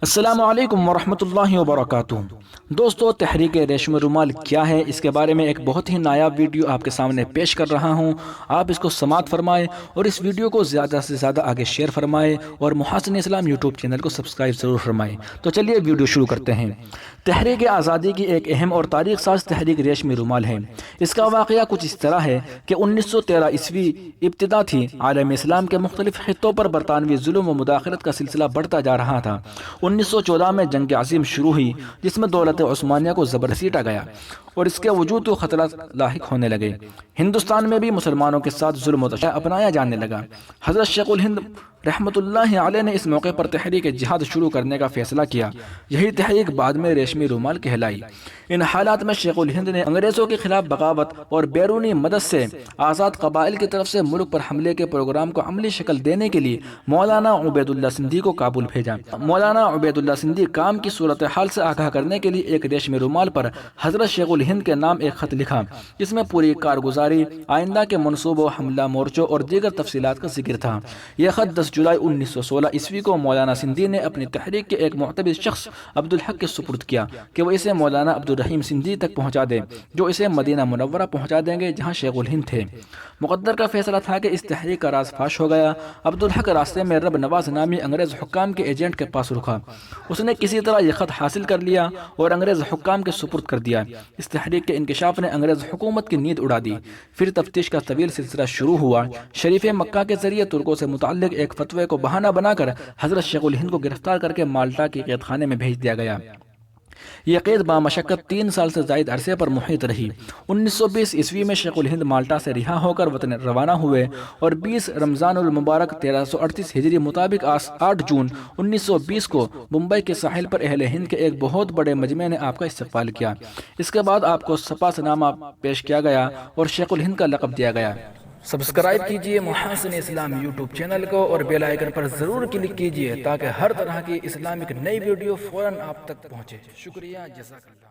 السلام علیکم ورحمۃ اللہ وبرکاتہ۔ دوستو، تحریک ریشمی رومال کیا ہے، اس کے بارے میں ایک بہت ہی نایاب ویڈیو آپ کے سامنے پیش کر رہا ہوں۔ آپ اس کو سماعت فرمائیں اور اس ویڈیو کو زیادہ سے زیادہ آگے شیئر فرمائیں اور محاسن اسلام یوٹیوب چینل کو سبسکرائب ضرور فرمائیں۔ تو چلیے ویڈیو شروع کرتے ہیں۔ تحریک آزادی کی ایک اہم اور تاریخ ساز تحریک ریشمی رومال ہے۔ اس کا واقعہ کچھ اس طرح ہے کہ 1913 عیسوی ابتدا تھی۔ عالم اسلام کے مختلف خطوں پر برطانوی ظلم و مداخلت کا سلسلہ بڑھتا جا رہا تھا۔ 1914 میں جنگ عظیم شروع ہوئی، جس میں دولت عثمانیہ کو زبر سیٹا گیا اور اس کے وجود کو خطرات لاحق ہونے لگے۔ ہندوستان میں بھی مسلمانوں کے ساتھ ظلم و تشدد اپنایا جانے لگا۔ حضرت شیخ الہند رحمۃ اللہ علیہ نے اس موقع پر تحریک جہاد شروع کرنے کا فیصلہ کیا۔ یہی تحریک بعد میں ریشمی رومال کہلائی۔ ان حالات میں شیخ الہند نے انگریزوں کے خلاف بغاوت اور بیرونی مدد سے آزاد قبائل کی طرف سے ملک پر حملے کے پروگرام کو عملی شکل دینے کے لیے مولانا عبید اللہ سندھی کو کابل بھیجا۔ مولانا عبید اللہ سندھی کام کی صورتحال سے آگاہ کرنے کے لیے ایک ریشمی رومال پر حضرت شیخ الہند کے نام ایک خط لکھا، جس میں پوری کارگزاری، آئندہ کے منصوبوں، حملہ مورچوں اور دیگر تفصیلات کا ذکر تھا۔ یہ خط 10 جولائی 1916 عیسوی کو مولانا سندھی نے اپنی تحریک کے ایک معتبر شخص عبدالحق کے سپرد کیا کہ وہ اسے مولانا عبدالرحیم سندھی تک پہنچا دے، جو اسے مدینہ منورہ پہنچا دیں گے جہاں شیخ الہند تھے۔ مقدر کا فیصلہ تھا کہ اس تحریک کا راز فاش ہو گیا۔ عبدالحق راستے میں رب نواز نامی انگریز حکام کے ایجنٹ کے پاس رکا۔ اس نے کسی طرح یہ خط حاصل کر لیا اور انگریز حکام کے سپرد کر دیا۔ اس تحریک کے انکشاف نے انگریز حکومت کی نیند اڑا دی۔ پھر تفتیش کا طویل سلسلہ شروع ہوا۔ شریف مکہ کے ذریعے ترکوں سے متعلق ایک فتوے کو بہانہ بنا کر حضرت شیخ الہند کو گرفتار کر کے مالٹا کی قید خانے میں بھیج دیا گیا۔ یہ قید بامشقت 3 سال سے زائد عرصے پر محیط رہی۔ 1920 عیسوی میں شیخ الہند مالٹا سے رہا ہو کر وطن روانہ ہوئے اور 20 رمضان المبارک 1338 ہجری مطابق 8 جون 1920 کو ممبئی کے ساحل پر اہل ہند کے ایک بہت بڑے مجمع نے آپ کا استقبال کیا۔ اس کے بعد آپ کو سپاس نامہ پیش کیا گیا اور شیخ الہند کا لقب دیا گیا۔ سبسکرائب کیجئے محاسن اسلام یوٹیوب چینل کو اور بیل آئیکن پر ضرور کلک کیجئے تاکہ ہر طرح کی اسلامک نئی ویڈیو فوراً آپ تک پہنچے۔ شکریہ، جزاک اللہ۔